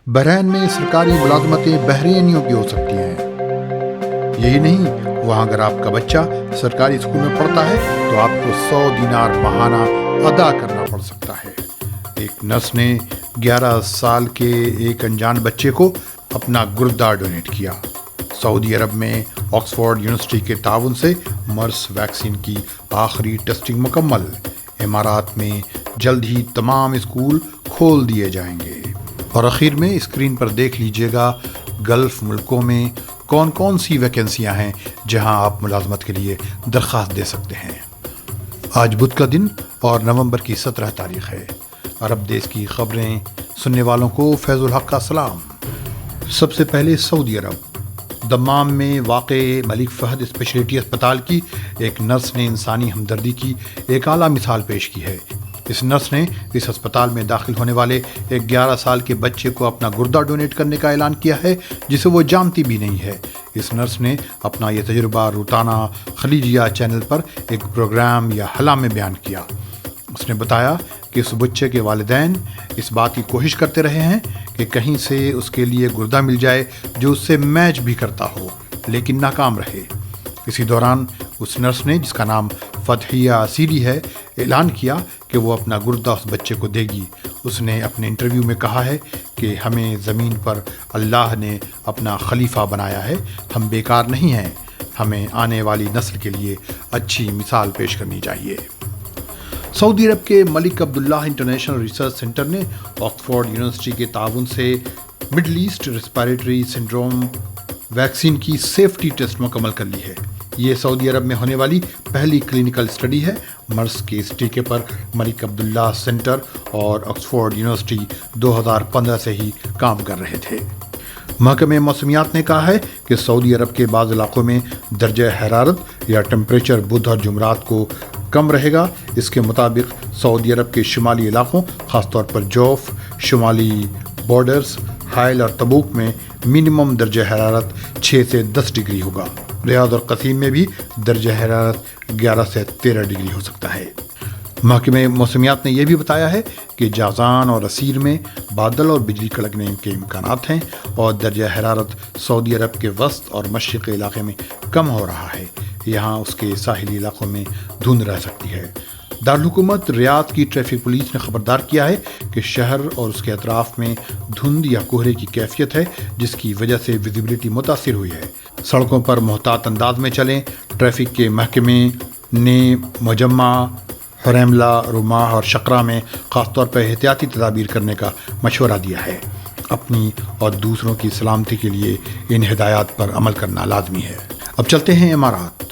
بحرین میں سرکاری ملازمتیں بحرینیوں کی ہو سکتی ہیں۔ یہی نہیں، وہاں اگر آپ کا بچہ سرکاری اسکول میں پڑھتا ہے تو آپ کو 100 دینار ماہانہ ادا کرنا پڑ سکتا ہے۔ ایک نرس نے 11 سال کے ایک انجان بچے کو اپنا گردہ ڈونیٹ کیا۔ سعودی عرب میں آکسفورڈ یونیورسٹی کے تعاون سے مرس ویکسین کی آخری ٹیسٹنگ مکمل۔ امارات میں جلد ہی تمام اسکول کھول دیے جائیں گے۔ اور اخیر میں اسکرین پر دیکھ لیجئے گا گلف ملکوں میں کون کون سی ویکنسیاں ہیں جہاں آپ ملازمت کے لیے درخواست دے سکتے ہیں۔ آج بدھ کا دن اور نومبر کی 17 تاریخ ہے۔ عرب دیش کی خبریں سننے والوں کو فیض الحق کا سلام۔ سب سے پہلے سعودی عرب۔ دمام میں واقع ملک فہد اسپیشلٹی اسپتال کی ایک نرس نے انسانی ہمدردی کی ایک اعلیٰ مثال پیش کی ہے۔ اس نرس نے اس اسپتال میں داخل ہونے والے ایک 11 سال کے بچے کو اپنا گردہ ڈونیٹ کرنے کا اعلان کیا ہے، جسے وہ جانتی بھی نہیں ہے۔ اس نرس نے اپنا یہ تجربہ روتانا خلیجیہ چینل پر ایک پروگرام یا حلقہ میں بیان کیا۔ اس نے بتایا کہ اس بچے کے والدین اس بات کی کوشش کرتے رہے ہیں کہ کہیں سے اس کے لیے گردہ مل جائے جو اس سے میچ بھی کرتا ہو، لیکن ناکام رہے۔ اسی دوران اس نرس نے، جس کا نام فتحیہ اسیری ہے، اعلان کیا کہ وہ اپنا گردہ اس بچے کو دے گی۔ اس نے اپنے انٹرویو میں کہا ہے کہ ہمیں زمین پر اللہ نے اپنا خلیفہ بنایا ہے، ہم بیکار نہیں ہیں، ہمیں آنے والی نسل کے لیے اچھی مثال پیش کرنی چاہیے۔ سعودی عرب کے ملک عبداللہ انٹرنیشنل ریسرچ سینٹر نے آکسفورڈ یونیورسٹی کے تعاون سے Middle East respiratory syndrome vaccine کی سیفٹی ٹیسٹ مکمل کر لی ہے۔ یہ سعودی عرب میں ہونے والی پہلی کلینکل اسٹڈی ہے۔ مرس کے اس ٹیکے پر ملک عبداللہ سینٹر اور آکسفورڈ یونیورسٹی 2015 سے ہی کام کر رہے تھے۔ محکمہ موسمیات نے کہا ہے کہ سعودی عرب کے بعض علاقوں میں درجہ حرارت یا ٹمپریچر بدھ اور جمعرات کو کم رہے گا۔ اس کے مطابق سعودی عرب کے شمالی علاقوں، خاص طور پر جوف، شمالی بارڈرز، حائل اور تبوک میں منیمم درجہ حرارت 6 سے 10 ڈگری ہوگا۔ ریاض اور قصیم میں بھی درجہ حرارت 11 سے 13 ڈگری ہو سکتا ہے۔ محکمہ موسمیات نے یہ بھی بتایا ہے کہ جازان اور اسیر میں بادل اور بجلی کڑکنے کے امکانات ہیں، اور درجہ حرارت سعودی عرب کے وسط اور مشرقی علاقے میں کم ہو رہا ہے۔ یہاں اس کے ساحلی علاقوں میں دھند رہ سکتی ہے۔ دارالحکومت ریاض کی ٹریفک پولیس نے خبردار کیا ہے کہ شہر اور اس کے اطراف میں دھند یا کہرے کی کیفیت ہے، جس کی وجہ سے ویزیبلٹی متاثر ہوئی ہے۔ سڑکوں پر محتاط انداز میں چلیں۔ ٹریفک کے محکمے نے مجمع، حریملہ، رماح اور شقرہ میں خاص طور پر احتیاطی تدابیر کرنے کا مشورہ دیا ہے۔ اپنی اور دوسروں کی سلامتی کے لیے ان ہدایات پر عمل کرنا لازمی ہے۔ اب چلتے ہیں امارات۔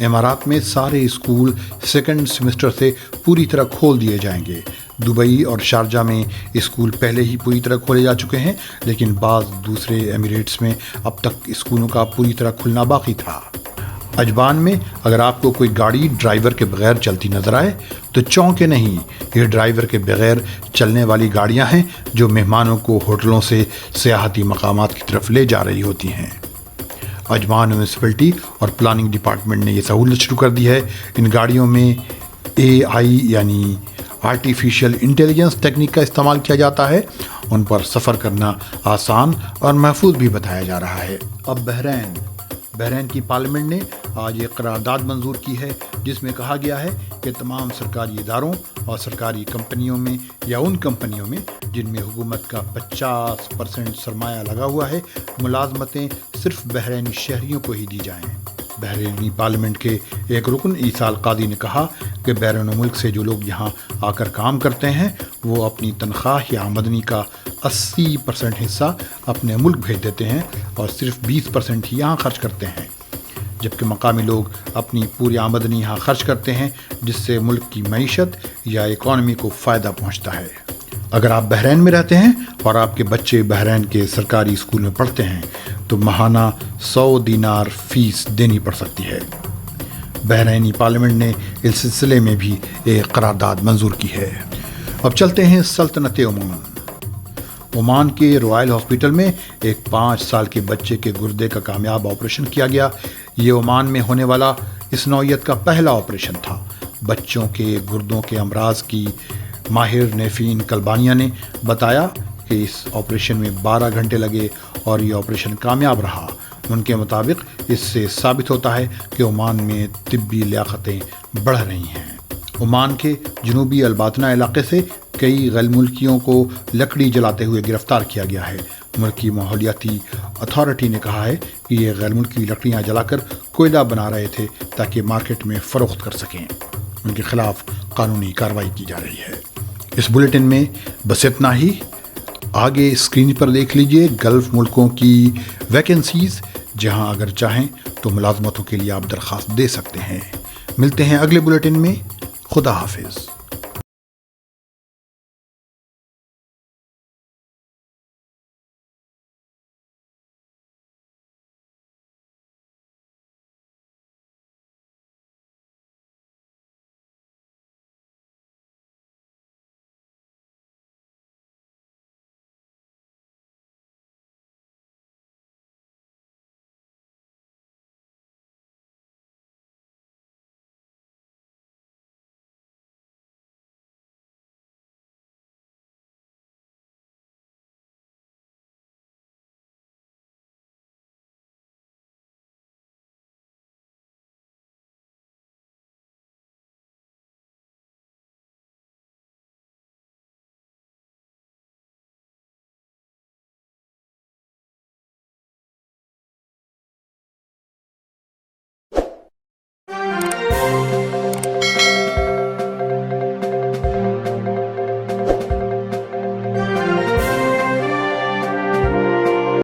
امارات میں سارے اسکول سیکنڈ سیمسٹر سے پوری طرح کھول دیے جائیں گے۔ دبئی اور شارجہ میں اسکول پہلے ہی پوری طرح کھولے جا چکے ہیں، لیکن بعض دوسرے ایمریٹس میں اب تک اسکولوں کا پوری طرح کھلنا باقی تھا۔ عجبان میں اگر آپ کو کوئی گاڑی ڈرائیور کے بغیر چلتی نظر آئے تو چونکے نہیں، یہ ڈرائیور کے بغیر چلنے والی گاڑیاں ہیں جو مہمانوں کو ہوٹلوں سے سیاحتی مقامات کی طرف لے جا رہی ہوتی ہیں۔ عجمان میونسپلٹی اور پلاننگ ڈپارٹمنٹ نے یہ سہولت شروع کر دی ہے۔ ان گاڑیوں میں AI یعنی آرٹیفیشیل انٹیلیجنس ٹیکنیک کا استعمال کیا جاتا ہے۔ ان پر سفر کرنا آسان اور محفوظ بھی بتایا جا رہا ہے۔ اب بحرین کی پارلیمنٹ نے آج ایک قرارداد منظور کی ہے، جس میں کہا گیا ہے کہ تمام سرکاری اداروں اور سرکاری کمپنیوں میں یا ان کمپنیوں میں جن میں حکومت کا 50% سرمایہ لگا ہوا ہے، ملازمتیں صرف بحرینی شہریوں کو ہی دی جائیں۔ بحرینی پارلیمنٹ کے ایک رکن عیسیٰ القاضی نے کہا کہ بیرون ملک سے جو لوگ یہاں آ کر کام کرتے ہیں، وہ اپنی تنخواہ یا آمدنی کا 80% حصہ اپنے ملک بھیج دیتے ہیں اور صرف 20% ہی یہاں خرچ کرتے ہیں، جبکہ مقامی لوگ اپنی پوری آمدنی یہاں خرچ کرتے ہیں، جس سے ملک کی معیشت یا اکانومی کو فائدہ پہنچتا ہے۔ اگر آپ بحرین میں رہتے ہیں اور آپ کے بچے بحرین کے سرکاری اسکول میں پڑھتے ہیں تو ماہانہ 100 دینار فیس دینی پڑ سکتی ہے۔ بحرینی پارلیمنٹ نے اس سلسلے میں بھی ایک قرارداد منظور کی ہے۔ اب چلتے ہیں سلطنت عمان۔ عمان کے رائل ہاسپٹل میں ایک 5 سال کے بچے کے گردے کا کامیاب آپریشن کیا گیا۔ یہ عمان میں ہونے والا اس نوعیت کا پہلا آپریشن تھا۔ بچوں کے گردوں کے امراض کی ماہر نیفین کلبانیہ نے بتایا کہ اس آپریشن میں 12 گھنٹے لگے اور یہ آپریشن کامیاب رہا۔ ان کے مطابق اس سے ثابت ہوتا ہے کہ عمان میں طبی لیاقتیں بڑھ رہی ہیں۔ عمان کے جنوبی الباتنا علاقے سے کئی غیر ملکیوں کو لکڑی جلاتے ہوئے گرفتار کیا گیا ہے۔ ملکی ماحولیاتی اتھارٹی نے کہا ہے کہ یہ غیر ملکی لکڑیاں جلا کر کوئلہ بنا رہے تھے تاکہ مارکیٹ میں فروخت کر سکیں۔ ان کے خلاف قانونی کارروائی کی جا رہی ہے۔ اس بلیٹن میں بس اتنا ہی۔ آگے اسکرین پر دیکھ لیجئے گلف ملکوں کی ویکنسیز، جہاں اگر چاہیں تو ملازمتوں کے لیے آپ درخواست دے سکتے ہیں۔ ملتے ہیں اگلے بلیٹن میں۔ خدا حافظ۔